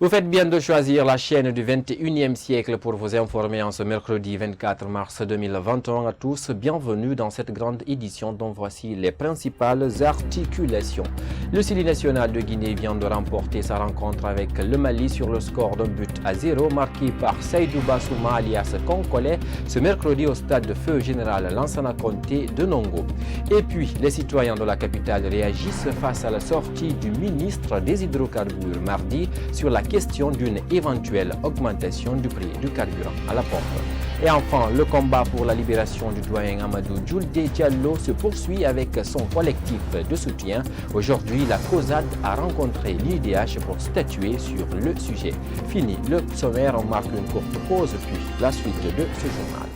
Vous faites bien de choisir la chaîne du 21e siècle pour vous informer en ce mercredi 24 mars 2021 à tous. Bienvenue dans cette grande édition dont voici les principales articulations. Le Sili national de Guinée vient de remporter sa rencontre avec le Mali sur le score d'1-0 marqué par Seydou Bassouma alias Konkole ce mercredi au stade de Feu Général Lansana Conté de Nongo. Et puis, les citoyens de la capitale réagissent face à la sortie du ministre des Hydrocarbures mardi sur la question d'une éventuelle augmentation du prix du carburant à la pompe. Et enfin, le combat pour la libération du doyen Amadou Djoulde Diallo se poursuit avec son collectif de soutien. Aujourd'hui, la COSAD a rencontré l'IDH pour statuer sur le sujet. Fini le sommaire, on marque une courte pause, puis la suite de ce journal.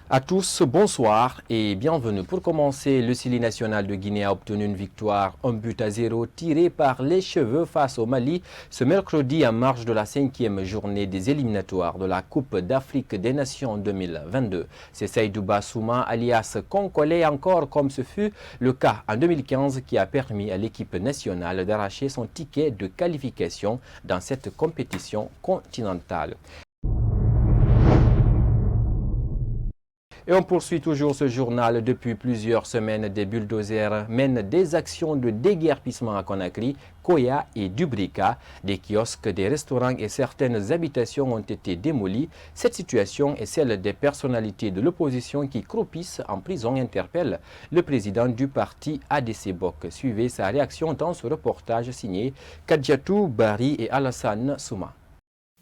À tous, bonsoir et bienvenue. Pour commencer, le Sili national de Guinée a obtenu une victoire 1-0 tiré par les cheveux face au Mali ce mercredi en marge de la 5e journée des éliminatoires de la Coupe d'Afrique des Nations 2022. C'est Seydou Bassouma alias Konkole, encore comme ce fut le cas en 2015, qui a permis à l'équipe nationale d'arracher son ticket de qualification dans cette compétition continentale. Et on poursuit toujours ce journal. Depuis plusieurs semaines, des bulldozers mènent des actions de déguerpissement à Conakry, Koya et Dubrika. Des kiosques, des restaurants et certaines habitations ont été démolies. Cette situation est celle des personnalités de l'opposition qui croupissent en prison, interpelle le président du parti ADC Bok. Suivez sa réaction dans ce reportage signé Kadjatou Bari et Alassane Souma.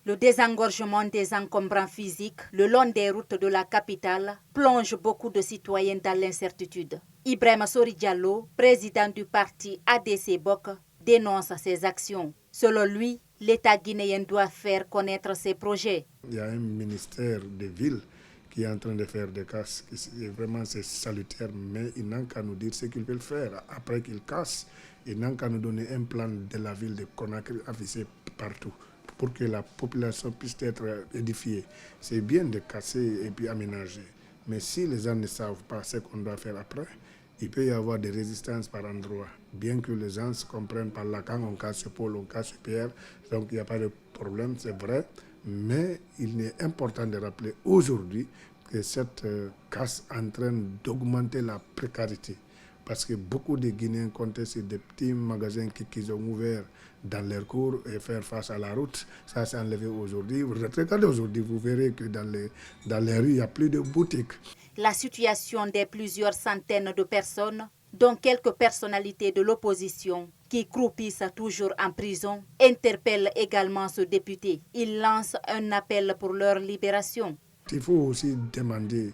Le désengorgement des encombrants physiques le long des routes de la capitale plonge beaucoup de citoyens dans l'incertitude. Ibrahima Sori Diallo, président du parti ADC Bok, dénonce ces actions. Selon lui, l'État guinéen doit faire connaître ses projets. Il y a un ministère des villes qui est en train de faire des casses. Vraiment, c'est salutaire, mais il n'a qu'à nous dire ce qu'ils veulent faire. Après qu'ils cassent, il n'a qu'à nous donner un plan de la ville de Conakry affiché partout, pour que la population puisse être édifiée. C'est bien de casser et puis aménager. Mais si les gens ne savent pas ce qu'on doit faire après, il peut y avoir des résistances par endroits. Bien que les gens se comprennent par là, quand on casse Paul, on casse Pierre, donc il n'y a pas de problème, c'est vrai. Mais il est important de rappeler aujourd'hui que cette casse entraîne d'augmenter la précarité. Parce que beaucoup de Guinéens comptaient sur des petits magasins qu'ils ont ouverts dans leur cours et faire face à la route. Ça s'est enlevé aujourd'hui. Regardez aujourd'hui, vous verrez que dans les rues, il n'y a plus de boutiques. La situation des plusieurs centaines de personnes, dont quelques personnalités de l'opposition, qui croupissent toujours en prison, interpelle également ce député. Il lance un appel pour leur libération. Il faut aussi demander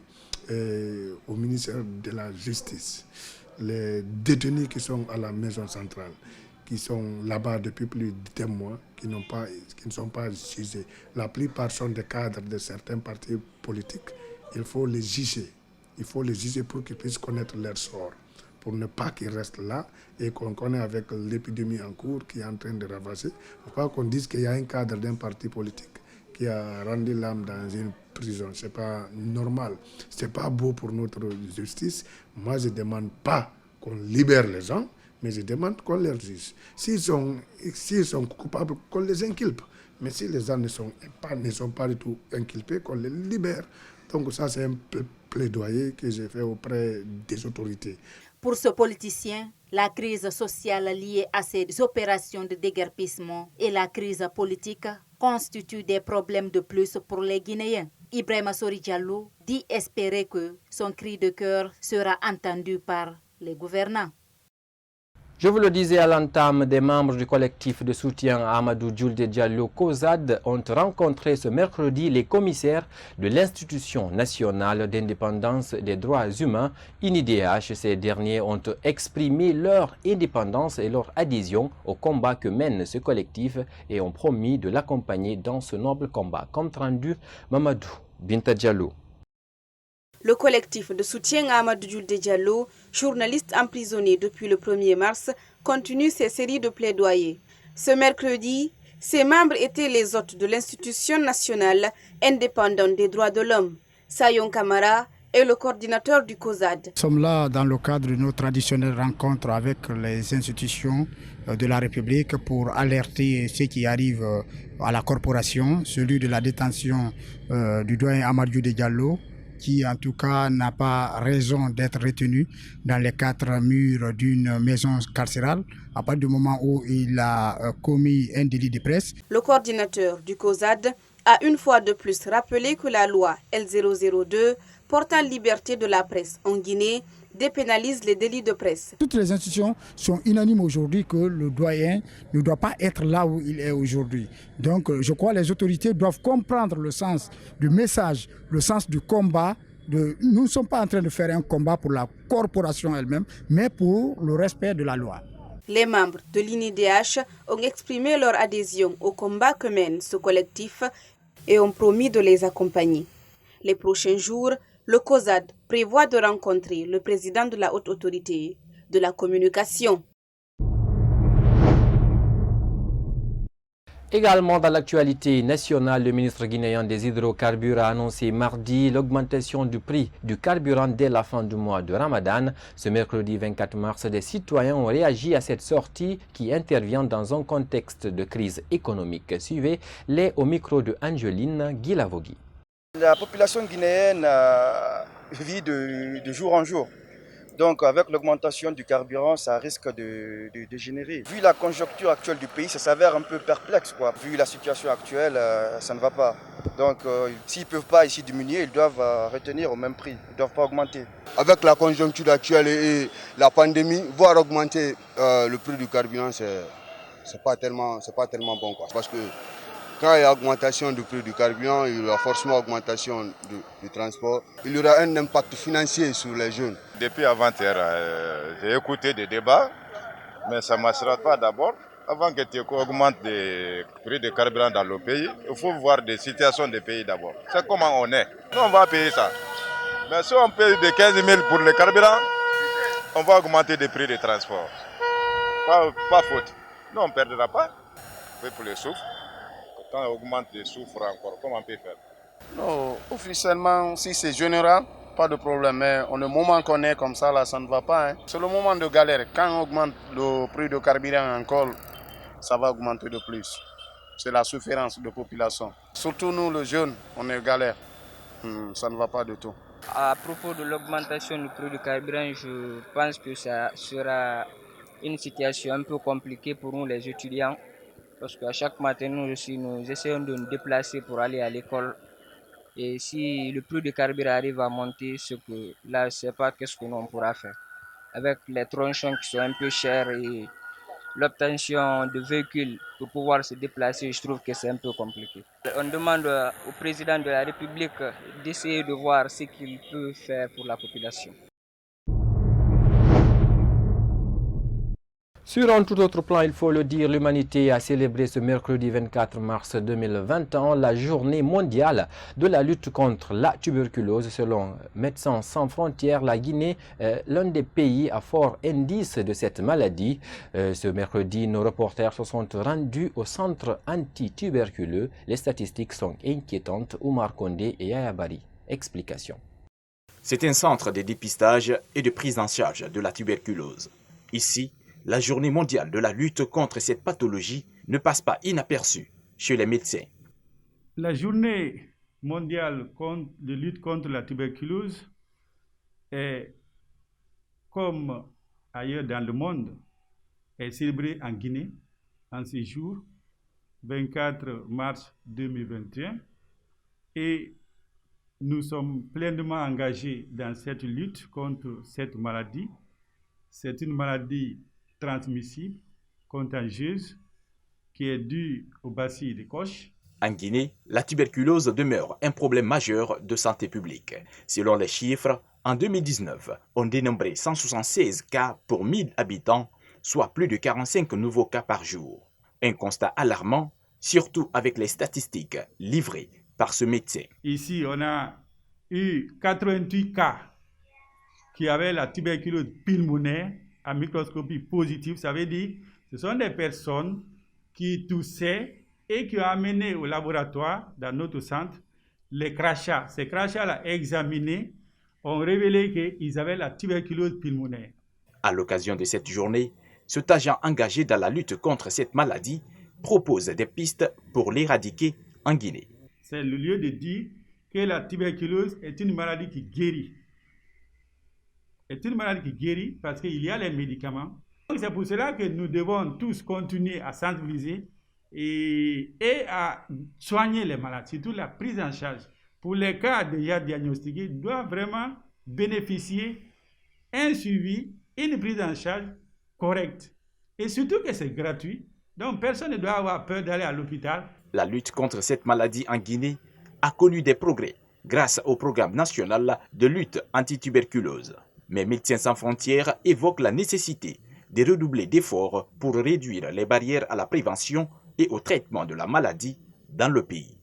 au ministère de la Justice, les détenus qui sont à la maison centrale, qui sont là-bas depuis plus d'un mois, qui ne sont pas jugés. La plupart sont des cadres de certains partis politiques. Il faut les juger. Il faut les juger pour qu'ils puissent connaître leur sort, pour ne pas qu'ils restent là et qu'on connaît avec l'épidémie en cours qui est en train de ravager. Il ne faut pas qu'on dise qu'il y a un cadre d'un parti politique qui a rendu l'âme dans une prison. Ce n'est pas normal. Ce n'est pas beau pour notre justice. Moi, je ne demande pas qu'on libère les gens, mais je demande qu'on les juge. S'ils sont coupables, qu'on les inculpe. Mais si les gens ne sont pas du tout inculpés, qu'on les libère. Donc ça, c'est un plaidoyer que j'ai fait auprès des autorités. Pour ce politicien, la crise sociale liée à ces opérations de déguerpissement et la crise politique constituent des problèmes de plus pour les Guinéens. Ibrahima Sori Diallo dit espérer que son cri de cœur sera entendu par les gouvernants. Je vous le disais à l'entame, des membres du collectif de soutien à Amadou Djoulde Diallo COSAD ont rencontré ce mercredi les commissaires de l'Institution nationale d'indépendance des droits humains, INIDH. Ces derniers ont exprimé leur indépendance et leur adhésion au combat que mène ce collectif et ont promis de l'accompagner dans ce noble combat. Compte rendu, Mamadou Binta Diallo. Le collectif de soutien à Amadou Djoulde Diallo, journaliste emprisonné depuis le 1er mars, continue ses séries de plaidoyers. Ce mercredi, ses membres étaient les hôtes de l'Institution nationale indépendante des droits de l'homme. Sayon Kamara, est le coordinateur du COSAD. Nous sommes là dans le cadre de nos traditionnelles rencontres avec les institutions de la République pour alerter ceux qui arrivent à la corporation, celui de la détention du doyen Amadou Diallo, qui en tout cas n'a pas raison d'être retenu dans les 4 murs d'une maison carcérale à partir du moment où il a commis un délit de presse. Le coordinateur du COSAD a une fois de plus rappelé que la loi L002 portant liberté de la presse en Guinée dépénalise les délits de presse. Toutes les institutions sont unanimes aujourd'hui que le doyen ne doit pas être là où il est aujourd'hui. Donc je crois que les autorités doivent comprendre le sens du message, le sens du combat. Nous ne sommes pas en train de faire un combat pour la corporation elle-même, mais pour le respect de la loi. Les membres de l'INIDH ont exprimé leur adhésion au combat que mène ce collectif et ont promis de les accompagner. Les prochains jours, le COSAD prévoit de rencontrer le président de la Haute Autorité de la Communication. Également dans l'actualité nationale, le ministre guinéen des hydrocarbures a annoncé mardi l'augmentation du prix du carburant dès la fin du mois de Ramadan. Ce mercredi 24 mars, des citoyens ont réagi à cette sortie qui intervient dans un contexte de crise économique. Suivez-les au micro de Angeline Guilavogui. La population guinéenne vit de jour en jour. Donc avec l'augmentation du carburant, ça risque de dégénérer. Vu la conjoncture actuelle du pays, ça s'avère un peu perplexe, quoi. Vu la situation actuelle, ça ne va pas. Donc s'ils ne peuvent pas ici diminuer, ils doivent retenir au même prix. Ils ne doivent pas augmenter. Avec la conjoncture actuelle et la pandémie, voir augmenter le prix du carburant, c'est pas tellement bon, quoi. Parce que quand il y a augmentation du prix du carburant, il y aura forcément augmentation du transport. Il y aura un impact financier sur les jeunes. Depuis avant-hier, j'ai écouté des débats, mais ça ne marchera pas d'abord. Avant que tu augmentes les prix de carburant dans le pays, il faut voir des situations des pays d'abord. C'est comment on est. Nous, on va payer ça. Mais si on paye de 15 000 pour le carburant, on va augmenter les prix de transport. Pas faute. Nous, on ne perdra pas. Pour les soufre. Quand on augmente les soufres encore, comment on peut faire? Non, officiellement, si c'est général, pas de problème. Mais au moment qu'on est comme ça, là, ça ne va pas. Hein. C'est le moment de galère. Quand on augmente le prix de carburant encore, ça va augmenter de plus. C'est la souffrance de la population. Surtout nous, les jeunes, on est galère. Ça ne va pas du tout. À propos de l'augmentation du prix du carburant, je pense que ça sera une situation un peu compliquée pour nous, les étudiants. Parce qu'à chaque matin, nous essayons de nous déplacer pour aller à l'école. Et si le prix du carburant arrive à monter, c'est que là, je ne sais pas qu'est-ce que nous pourra faire. Avec les tronçons qui sont un peu chers et l'obtention de véhicules pour pouvoir se déplacer, je trouve que c'est un peu compliqué. On demande au président de la République d'essayer de voir ce qu'il peut faire pour la population. Sur un tout autre plan, il faut le dire, l'humanité a célébré ce mercredi 24 mars 2021 la journée mondiale de la lutte contre la tuberculose. Selon Médecins sans frontières, la Guinée est l'un des pays à fort indice de cette maladie. Ce mercredi, nos reporters se sont rendus au centre anti-tuberculeux. Les statistiques sont inquiétantes. Oumar Kondé et Yaya Bari. Explication. C'est un centre de dépistage et de prise en charge de la tuberculose. Ici, la journée mondiale de la lutte contre cette pathologie ne passe pas inaperçue chez les médecins. La journée mondiale de lutte contre la tuberculose est, comme ailleurs dans le monde, est célébrée en Guinée en ce jour, 24 mars 2021. Et nous sommes pleinement engagés dans cette lutte contre cette maladie. C'est une maladie transmissible, contagieuse, qui est due au bacille de Koch. En Guinée, la tuberculose demeure un problème majeur de santé publique. Selon les chiffres, en 2019, on dénombrait 176 cas pour 1000 habitants, soit plus de 45 nouveaux cas par jour. Un constat alarmant, surtout avec les statistiques livrées par ce médecin. Ici, on a eu 88 cas qui avaient la tuberculose pulmonaire à microscopie positive. Ça veut dire que ce sont des personnes qui toussaient et qui ont amené au laboratoire, dans notre centre, les crachats. Ces crachats-là examinés ont révélé qu'ils avaient la tuberculose pulmonaire. À l'occasion de cette journée, cet agent engagé dans la lutte contre cette maladie propose des pistes pour l'éradiquer en Guinée. C'est le lieu de dire que la tuberculose est une maladie qui guérit. C'est une maladie qui guérit parce qu'il y a les médicaments. C'est pour cela que nous devons tous continuer à sensibiliser et à soigner les malades, surtout la prise en charge. Pour les cas déjà diagnostiqués, doivent vraiment bénéficier d'un suivi, une prise en charge correcte. Et surtout que c'est gratuit, donc personne ne doit avoir peur d'aller à l'hôpital. La lutte contre cette maladie en Guinée a connu des progrès grâce au programme national de lutte anti-tuberculose. Mais Médecins sans frontières évoque la nécessité de redoubler d'efforts pour réduire les barrières à la prévention et au traitement de la maladie dans le pays.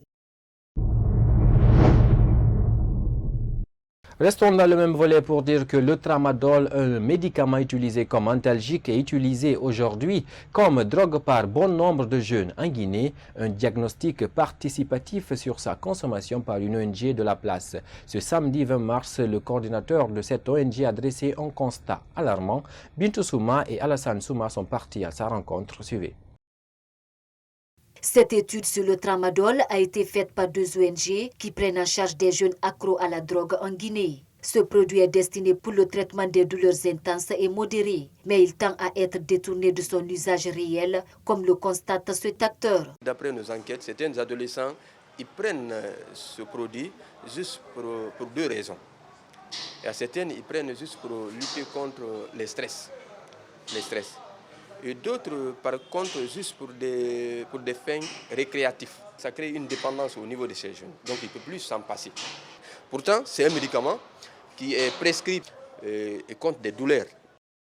Restons dans le même volet pour dire que le tramadol, un médicament utilisé comme antalgique, est utilisé aujourd'hui comme drogue par bon nombre de jeunes en Guinée. Un diagnostic participatif sur sa consommation par une ONG de la place. Ce samedi 20 mars, le coordinateur de cette ONG a dressé un constat alarmant. Bintou Souma et Alassane Souma sont partis à sa rencontre. Suivez. Cette étude sur le tramadol a été faite par 2 ONG qui prennent en charge des jeunes accros à la drogue en Guinée. Ce produit est destiné pour le traitement des douleurs intenses et modérées, mais il tend à être détourné de son usage réel, comme le constate cet acteur. D'après nos enquêtes, certains adolescents ils prennent ce produit juste pour 2 raisons. Et à certains, ils prennent juste pour lutter contre les stress. Et d'autres, par contre, juste pour des fins récréatives. Ça crée une dépendance au niveau de ces jeunes. Donc, il ne peut plus s'en passer. Pourtant, c'est un médicament qui est prescrit et contre des douleurs.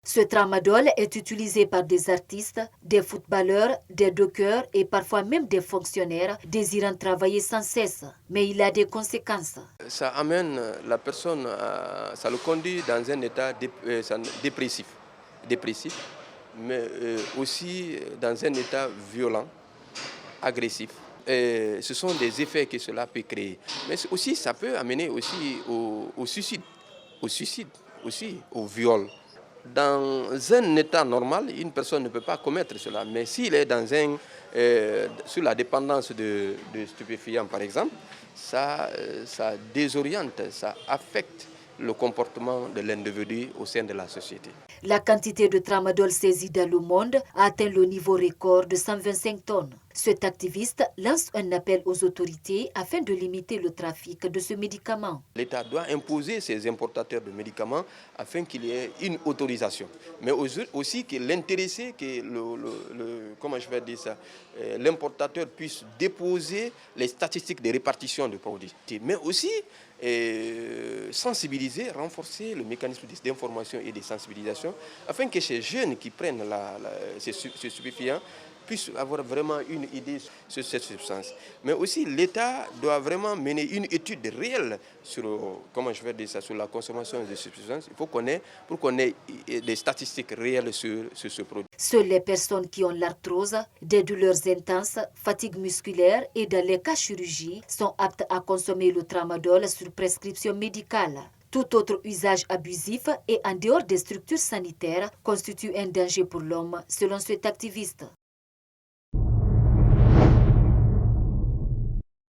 Ce tramadol est utilisé par des artistes, des footballeurs, des dockers et parfois même des fonctionnaires désirant travailler sans cesse. Mais il a des conséquences. Ça amène la personne, ça le conduit dans un état dépressif, mais aussi dans un état violent, agressif. Et ce sont des effets que cela peut créer. Mais aussi, ça peut amener aussi au suicide, aussi, au viol. Dans un état normal, une personne ne peut pas commettre cela. Mais s'il est sur la dépendance de stupéfiants, par exemple, ça désoriente, ça affecte le comportement de l'individu au sein de la société. La quantité de tramadol saisie dans le monde a atteint le niveau record de 125 tonnes. Cet activiste lance un appel aux autorités afin de limiter le trafic de ce médicament. L'État doit imposer ses importateurs de médicaments afin qu'il y ait une autorisation. Mais aussi que l'intéressé, que l'importateur puisse déposer les statistiques de répartition de produits. Mais aussi sensibiliser, renforcer le mécanisme d'information et de sensibilisation afin que ces jeunes qui prennent ces stupéfiants puissent avoir vraiment une idée sur cette substance. Mais aussi l'État doit vraiment mener une étude réelle sur, sur la consommation de ces substances. Il faut qu'on ait des statistiques réelles sur ce produit. Seules les personnes qui ont l'arthrose, des douleurs intenses, fatigue musculaire et dans les cas chirurgie sont aptes à consommer le tramadol sur prescription médicale. Tout autre usage abusif et en dehors des structures sanitaires constitue un danger pour l'homme, selon cet activiste.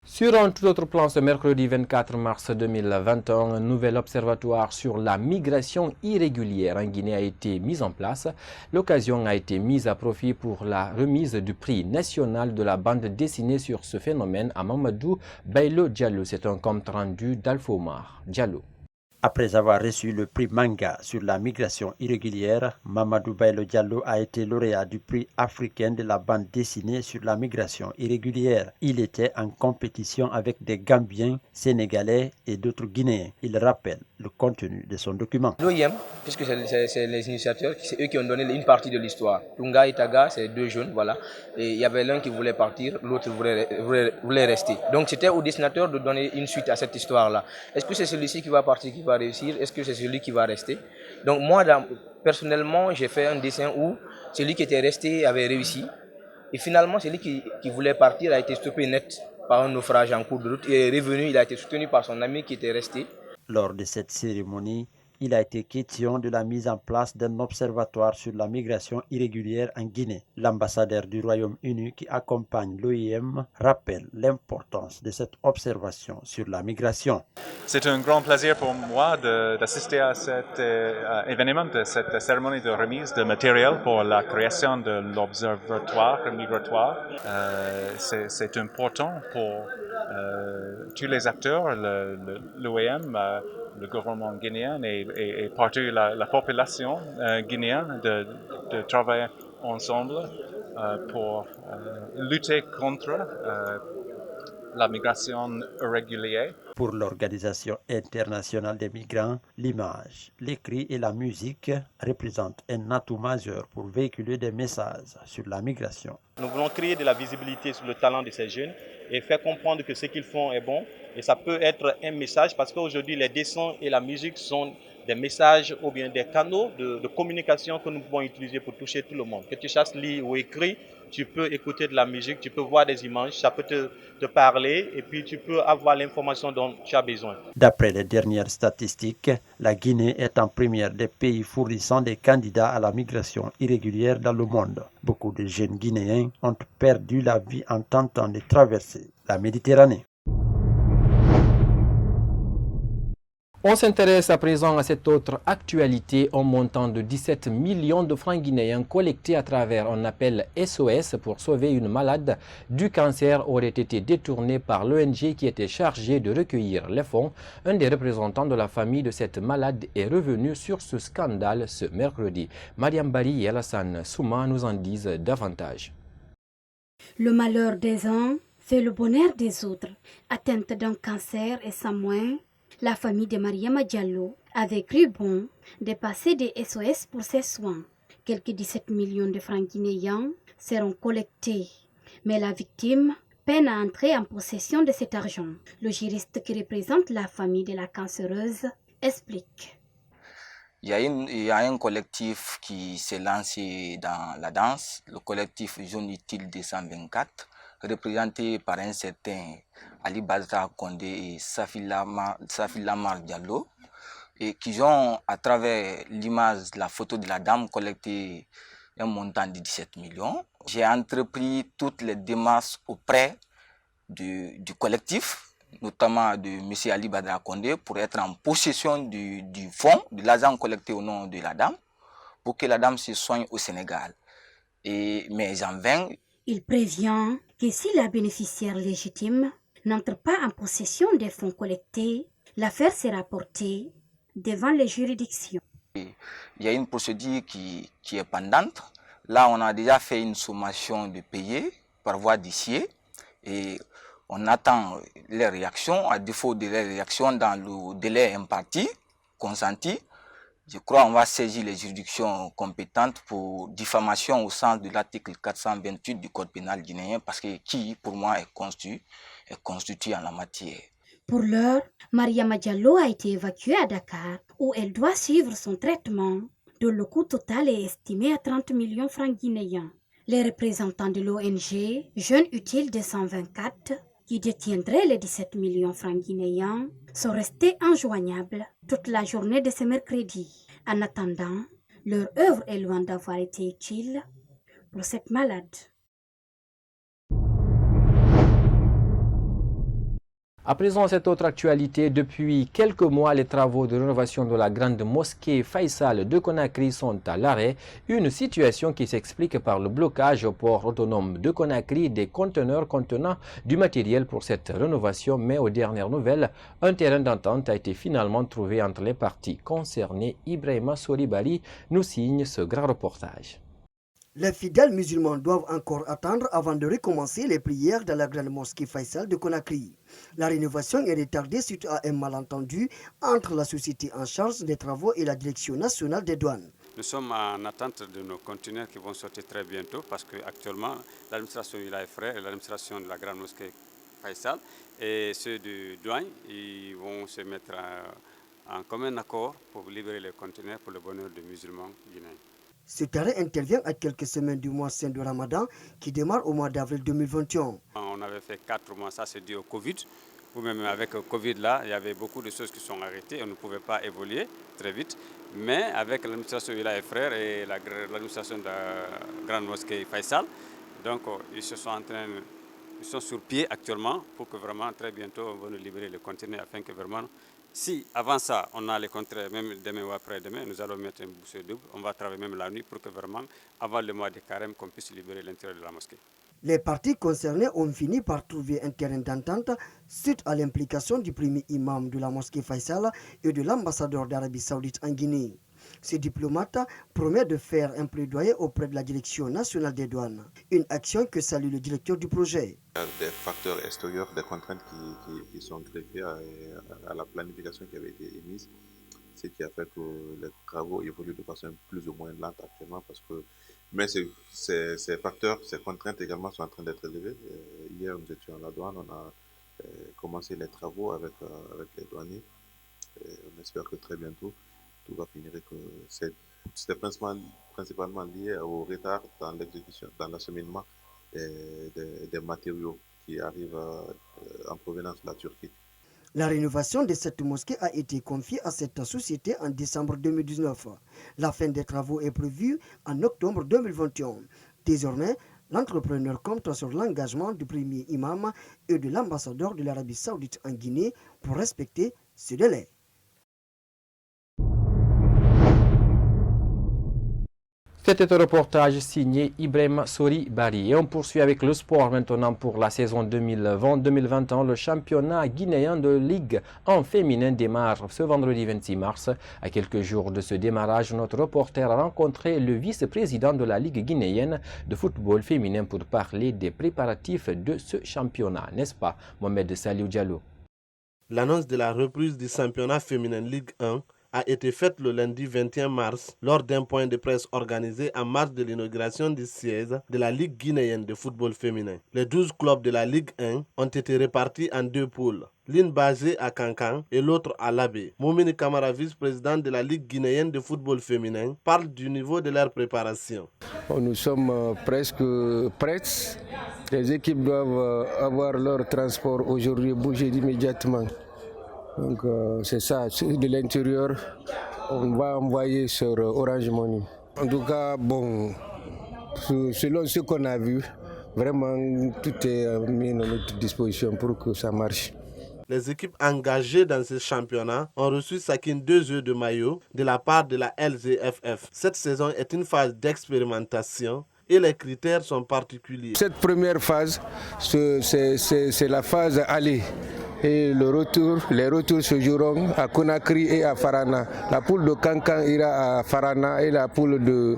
Sur un tout autre plan, ce mercredi 24 mars 2021, un nouvel observatoire sur la migration irrégulière en Guinée a été mis en place. L'occasion a été mise à profit pour la remise du prix national de la bande dessinée sur ce phénomène à Mamadou Bailo Diallo. C'est un compte rendu d'Alfomar Diallo. Après avoir reçu le prix manga sur la migration irrégulière, Mamadou Bailo Diallo a été lauréat du prix africain de la bande dessinée sur la migration irrégulière. Il était en compétition avec des Gambiens, Sénégalais et d'autres Guinéens. Il rappelle le contenu de son document. L'OIM, puisque c'est les initiateurs, c'est eux qui ont donné une partie de l'histoire. Lunga et Taga, c'est 2 jeunes, voilà. Et il y avait l'un qui voulait partir, l'autre voulait rester. Donc c'était au dessinateur de donner une suite à cette histoire-là. Est-ce que c'est celui-ci qui va partir, qui va réussir? Est-ce que c'est celui qui va rester? Donc moi, personnellement, j'ai fait un dessin où celui qui était resté avait réussi. Et finalement, celui qui voulait partir a été stoppé net par un naufrage en cours de route. Il est revenu, il a été soutenu par son ami qui était resté. Lors de cette cérémonie, il a été question de la mise en place d'un observatoire sur la migration irrégulière en Guinée. L'ambassadeur du Royaume-Uni qui accompagne l'OIM rappelle l'importance de cette observation sur la migration. C'est un grand plaisir pour moi d'assister à cet événement, de cette cérémonie de remise de matériel pour la création de l'observatoire migratoire. C'est important pour tous les acteurs, l'OIM, le gouvernement guinéen et partout la population guinéenne de travailler ensemble pour lutter contre la migration irrégulière. Pour l'Organisation internationale des migrants, l'image, l'écrit et la musique représentent un atout majeur pour véhiculer des messages sur la migration. Nous voulons créer de la visibilité sur le talent de ces jeunes et faire comprendre que ce qu'ils font est bon. Et ça peut être un message parce qu'aujourd'hui, les dessins et la musique sont des messages ou bien des canaux de communication que nous pouvons utiliser pour toucher tout le monde. Que tu saches lire ou écrire, tu peux écouter de la musique, tu peux voir des images, ça peut te parler et puis tu peux avoir l'information dont tu as besoin. D'après les dernières statistiques, la Guinée est en première des pays fournissant des candidats à la migration irrégulière dans le monde. Beaucoup de jeunes Guinéens ont perdu la vie en tentant de traverser la Méditerranée. On s'intéresse à présent à cette autre actualité. Un montant de 17 millions de francs guinéens collectés à travers un appel SOS pour sauver une malade du cancer aurait été détourné par l'ONG qui était chargée de recueillir les fonds. Un des représentants de la famille de cette malade est revenu sur ce scandale ce mercredi. Mariam Bari et Alassane Souma nous en disent davantage. Le malheur des uns fait le bonheur des autres. Atteinte d'un cancer et sans moyens, la famille de Mariama Diallo avait cru bon de passer des SOS pour ses soins. Quelques 17 millions de francs guinéens seront collectés, mais la victime peine à entrer en possession de cet argent. Le juriste qui représente la famille de la cancéreuse explique. Il y a un collectif qui s'est lancé dans la danse, le collectif Jeune Utile 224, représenté par un certain Ali Badra Kondé et Safi Lamar Diallo, et qui ont, à travers l'image, la photo de la dame, collecté un montant de 17 millions. J'ai entrepris toutes les démarches auprès du collectif, notamment de M. Ali Badra Kondé, pour être en possession du fonds, de l'argent collecté au nom de la dame, pour que la dame se soigne au Sénégal. Mais en vain. Il prévient que si la bénéficiaire légitime n'entre pas en possession des fonds collectés, l'affaire sera portée devant les juridictions. Il y a une procédure qui est pendante. Là, on a déjà fait une sommation de payer par voie d'huissier et on attend les réactions. À défaut de les réactions dans le délai imparti, consenti, je crois qu'on va saisir les juridictions compétentes pour diffamation au sens de l'article 428 du Code pénal guinéen, parce que qui, pour moi, est constitué en la matière. Pour l'heure, Mariama Diallo a été évacuée à Dakar, où elle doit suivre son traitement, dont le coût total est estimé à 30 millions francs guinéens. Les représentants de l'ONG Jeunes Utiles 224, qui détiendraient les 17 millions francs guinéens, sont restés injoignables toute la journée de ce mercredi. En attendant, leur œuvre est loin d'avoir été utile pour cette malade. À présent, cette autre actualité, depuis quelques mois, les travaux de rénovation de la grande mosquée Faisal de Conakry sont à l'arrêt. Une situation qui s'explique par le blocage au port autonome de Conakry des conteneurs contenant du matériel pour cette rénovation. Mais aux dernières nouvelles, un terrain d'entente a été finalement trouvé entre les parties concernées. Ibrahima Soribari nous signe ce grand reportage. Les fidèles musulmans doivent encore attendre avant de recommencer les prières dans la grande mosquée Faisal de Conakry. La rénovation est retardée suite à un malentendu entre la société en charge des travaux et la direction nationale des douanes. Nous sommes en attente de nos conteneurs qui vont sortir très bientôt parce qu'actuellement, l'administration du Laïfrère et l'administration de la grande mosquée Faisal et ceux de douane, ils vont se mettre en commun accord pour libérer les conteneurs pour le bonheur des musulmans guinéens. Ce terrain intervient à quelques semaines du mois saint de Ramadan qui démarre au mois d'avril 2021. On avait fait 4 mois, ça c'est dû au Covid. ou même avec le Covid là, il y avait beaucoup de choses qui sont arrêtées, on ne pouvait pas évoluer très vite. Mais avec l'administration Wilaya et Frères et l'administration de la Grande Mosquée Faisal, donc ils sont sur pied actuellement pour que vraiment très bientôt on va nous libérer les conteneurs afin que vraiment, si avant ça on a les conteneurs, même demain ou après-demain, nous allons mettre une boussée double, on va travailler même la nuit pour que vraiment avant le mois de carême qu'on puisse libérer l'intérieur de la mosquée. Les parties concernées ont fini par trouver un terrain d'entente suite à l'implication du premier imam de la mosquée Faisal et de l'ambassadeur d'Arabie Saoudite en Guinée. Ce diplomate promet de faire un plaidoyer auprès de la Direction nationale des douanes, une action que salue le directeur du projet. Il y a des facteurs extérieurs, des contraintes qui sont greffées à la planification qui avait été émise, ce qui a fait que les travaux évoluent de façon plus ou moins lente actuellement, mais ces facteurs, ces contraintes également sont en train d'être élevées. Hier, nous étions à la douane, on a commencé les travaux avec les douaniers. On espère que très bientôt, tout va finir et que c'est principalement lié au retard dans l'exécution, dans l'acheminement des matériaux qui arrivent en provenance de la Turquie. La rénovation de cette mosquée a été confiée à cette société en décembre 2019. La fin des travaux est prévue en octobre 2021. Désormais, l'entrepreneur compte sur l'engagement du premier imam et de l'ambassadeur de l'Arabie Saoudite en Guinée pour respecter ce délai. C'était un reportage signé Ibrahim Sori Bari. Et on poursuit avec le sport maintenant pour la saison 2020-2021. Le championnat guinéen de Ligue 1 féminin démarre ce vendredi 26 mars. À quelques jours de ce démarrage, notre reporter a rencontré le vice-président de la Ligue guinéenne de football féminin pour parler des préparatifs de ce championnat. N'est-ce pas, Mohamed Saliou Diallo? L'annonce de la reprise du championnat féminin Ligue 1 a été faite le lundi 21 mars lors d'un point de presse organisé en marge de l'inauguration du siège de la Ligue guinéenne de football féminin. Les 12 clubs de la Ligue 1 ont été répartis en deux poules, l'une basée à Kankan et l'autre à Labé. Moumini Kamara, vice-président de la Ligue guinéenne de football féminin, parle du niveau de leur préparation. Nous sommes presque prêts. Les équipes doivent avoir leur transport aujourd'hui, bouger immédiatement. Donc c'est ça, de l'intérieur, on va envoyer sur Orange Money. En tout cas, bon, selon ce qu'on a vu, vraiment tout est mis à notre disposition pour que ça marche. Les équipes engagées dans ce championnat ont reçu chacune 2 œufs de maillot de la part de la LGFF. Cette saison est une phase d'expérimentation et les critères sont particuliers. Cette première phase, c'est la phase aller. Et les retours se joueront à Conakry et à Farana. La poule de Kankan ira à Farana et la poule de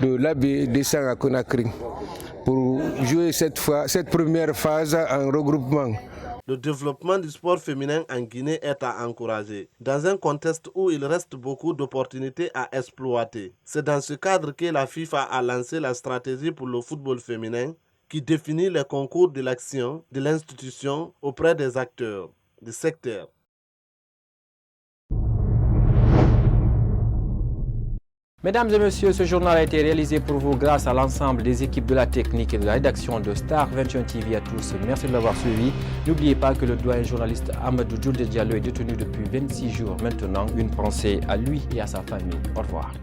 Labé descend à Conakry pour jouer cette première phase en regroupement. Le développement du sport féminin en Guinée est à encourager, dans un contexte où il reste beaucoup d'opportunités à exploiter. C'est dans ce cadre que la FIFA a lancé la stratégie pour le football féminin, qui définit les concours de l'action de l'institution auprès des acteurs du secteur. Mesdames et messieurs, ce journal a été réalisé pour vous grâce à l'ensemble des équipes de la technique et de la rédaction de Star 21 TV à tous. Merci de l'avoir suivi. N'oubliez pas que le doyen journaliste Amadou Djoulde Diallo est détenu depuis 26 jours maintenant. Une pensée à lui et à sa famille. Au revoir.